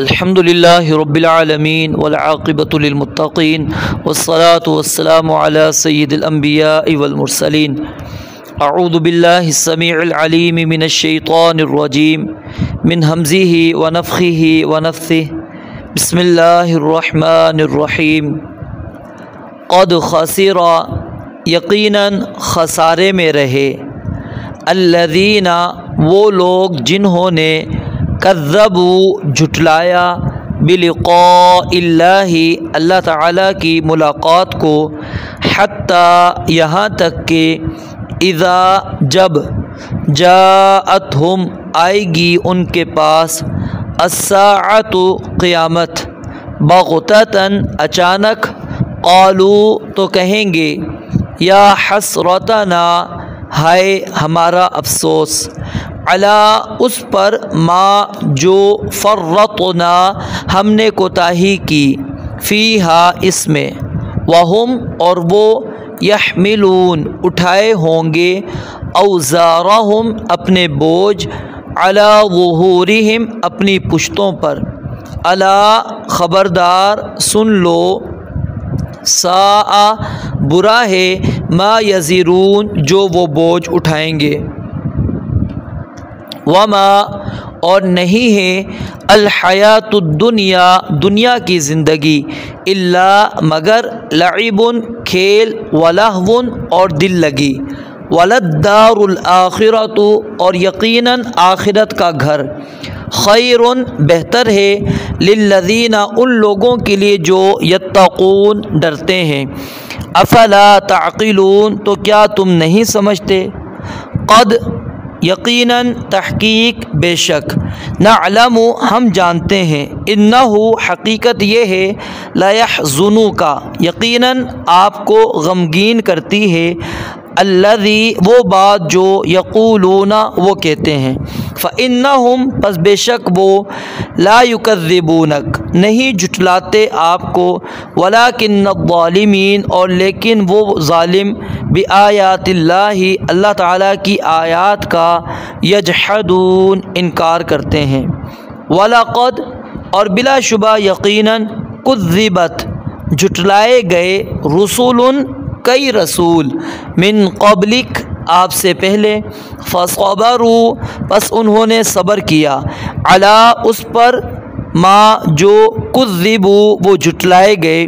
الحمد للہ رب العالمین والعاقبۃ للمتقین والصلاة والسلام علی سید الانبیاء والمرسلین اعوذ باللہ السمیع العلیم من الشیطان الرجیم من ہمزہ ونفخہ ونفثہ بسم اللہ الرحمن الرحیم قد خسر یقیناً خسارے میں رہے الذین وہ لوگ جنہوں نے کذبوا جھٹلایا بلقاء اللہ اللہ تعالیٰ کی ملاقات کو حتی یہاں تک کہ اذا جب جاءتہم آئے گی ان کے پاس الساعۃ قیامت بغتۃ اچانک قالوا تو کہیں گے یا حسرتنا ہائے ہمارا افسوس علی اس پر ما جو فرطنا ہم نے کوتاہی کی فیہا اس میں وہم اور وہ یحملون اٹھائے ہوں گے اوزارہم اپنے بوجھ علی ظہورہم اپنی پشتوں پر الا خبردار سن لو ساء برا ہے ما یزرون جو وہ بوجھ اٹھائیں گے وما اور نہیں ہے الحیات الدنیا دنیا کی زندگی الا مگر لعب کھیل ولہو اور دل لگی وللدار الآخرۃ اور یقیناً آخرت کا گھر خیر بہتر ہے للذین ان لوگوں کے لیے جو یتقون ڈرتے ہیں افلا تعقلون تو کیا تم نہیں سمجھتے قد یقیناً تحقیق بے شک نعلم ہم جانتے ہیں انہ حقیقت یہ ہے لیحزنک یقیناً آپ کو غمگین کرتی ہے الذی وہ بات جو یقولون وہ کہتے ہیں فإنہم پس بے شک وہ لا یکذبونک نہیں جھٹلاتے آپ کو ولکن الظالمین اور لیکن وہ ظالم بآیات اللہ اللہ تعالیٰ کی آیات کا یجحدون انکار کرتے ہیں ولقد اور بلا شبہ یقیناً کذبت جھٹلائے گئے رسول کئی رسول من قبلک آپ سے پہلے فصبروا پس انہوں نے صبر کیا علی اس پر ما جو کذبوا وہ جھٹلائے گئے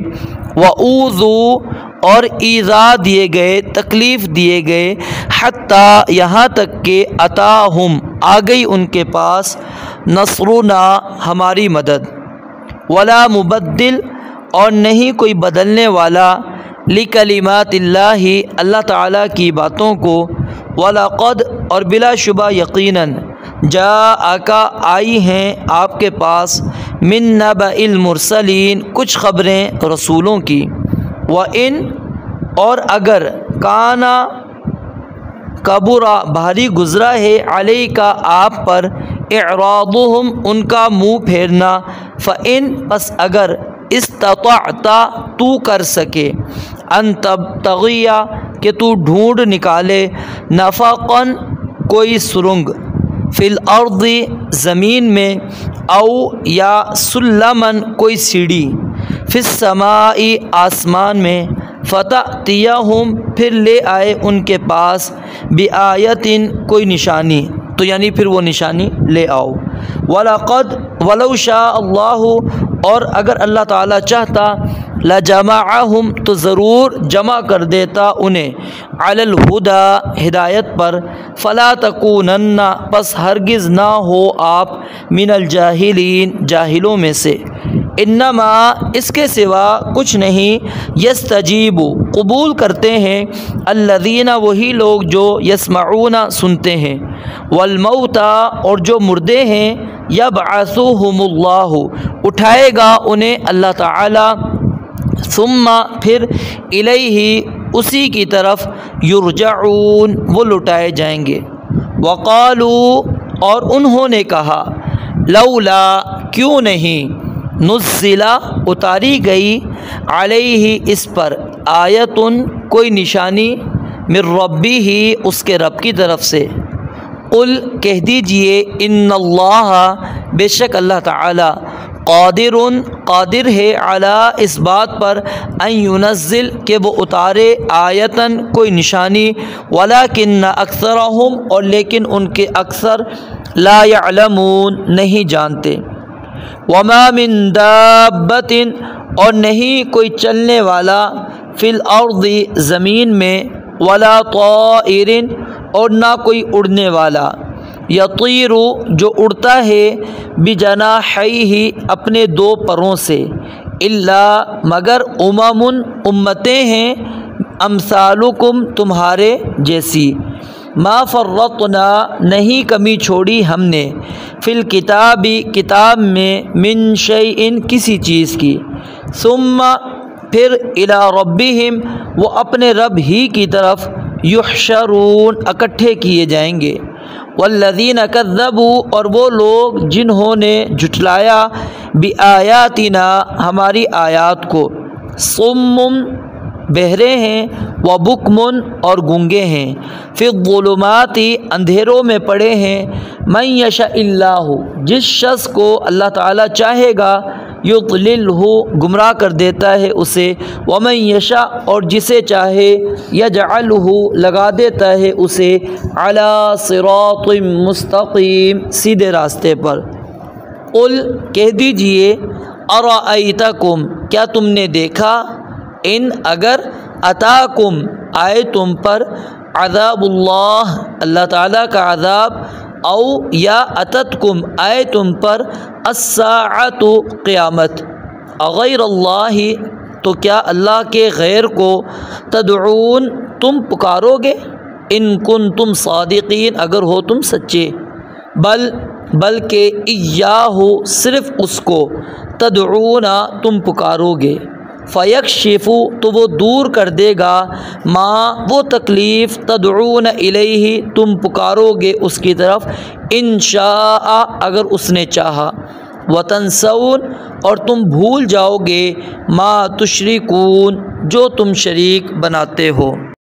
وَأُوذُوا اور ایذا دیے گئے تکلیف دیے گئے حتی یہاں تک کہ اتاہم آ گئی ان کے پاس نصرنا ہماری مدد ولا مبدل اور نہیں کوئی بدلنے والا لکلمات اللہ اللہ تعالیٰ کی باتوں کو ولقد اور بلا شبہ یقیناً جاءک آئی ہیں آپ کے پاس من نبأ المرسلین کچھ خبریں رسولوں کی وَإِن اور اگر کانا کبرا بھاری گزرا ہے علیہ کا آپ پر اعراضہم ان کا منہ پھیرنا فَإِن پس اگر استطعت تو کر سکے ان تبتغی کہ تو ڈھونڈ نکالے نفقاً کوئی سرنگ فی الارض زمین میں او یا سلماً کوئی سیڑھی فی السماء آسمان میں فتأتیہم پھر لے آئے ان کے پاس بآیت کوئی نشانی تو یعنی پھر وہ نشانی لے آؤ ولقد ولو شاء اللہ اور اگر اللہ تعالیٰ چاہتا لجمعہم تو ضرور جمع کر دیتا انہیں علی الہدی ہدایت پر فلا تکونن پس ہرگز نہ ہو آپ من الجاہلین جاہلوں میں سے انما اس کے سوا کچھ نہیں یستجیب قبول کرتے ہیں الذین وہی لوگ جو یسمعون سنتے ہیں والموتى اور جو مردے ہیں یبعثہم اللہ اٹھائے گا انہیں اللہ تعالی ثم پھر الیہ اسی کی طرف یرجعون وہ لٹائے جائیں گے وقالوا اور انہوں نے کہا لولا کیوں نہیں نزلہ اتاری گئی علیہ اس پر آیتن کوئی نشانی من ربہ اس کے رب کی طرف سے قل کہہ دیجئے ان اللہ بے شک اللہ تعالی قادر ہے علی اس بات پر ان ینزل کہ وہ اتارے آیتن کوئی نشانی ولکن اکثرہم اور لیکن ان کے اکثر لا یعلمون نہیں جانتے وما من دابۃ اور نہیں کوئی چلنے والا فی الارض زمین میں ولا طائر اور نہ کوئی اڑنے والا یطیر جو اڑتا ہے بجناحیہ اپنے دو پروں سے الا مگر امتیں ہیں امثالکم تمہارے جیسی ما فرطنا نہیں کمی چھوڑی ہم نے فی الکتاب کتاب میں من شیء کسی چیز کی ثم پھر الی ربہم وہ اپنے رب ہی کی طرف یحشرون اکٹھے کیے جائیں گے والذین کذبوا اور وہ لوگ جنہوں نے جھٹلایا بآیاتنا ہماری آیات کو صم بہرے ہیں وبکم اور گونگے ہیں فی الظلمات اندھیروں میں پڑے ہیں من یشاء اللہ جس شخص کو اللہ تعالیٰ چاہے گا یضللہ گمراہ کر دیتا ہے اسے ومن یشاء اور جسے چاہے یجعلہ لگا دیتا ہے اسے علی صراط مستقیم سیدھے راستے پر قل کہہ دیجئے ارأیتکم کیا تم نے دیکھا ان اگر اتاکم آئے تم پر عذاب اللہ تعالیٰ کا عذاب او یا اتتکم آئے تم پر الساعۃ قیامت غیر اللہ تو کیا اللہ کے غیر کو تدعون تم پکارو گے ان کنتم صادقین اگر ہو تم سچے بلکہ ایاہ صرف اس کو تدعون تم پکارو گے فیکشف تو وہ دور کر دے گا ما وہ تکلیف تدعون الیہ تم پکارو گے اس کی طرف انشاء اگر اس نے چاہا وتنسون اور تم بھول جاؤ گے ما تشرکون جو تم شریک بناتے ہو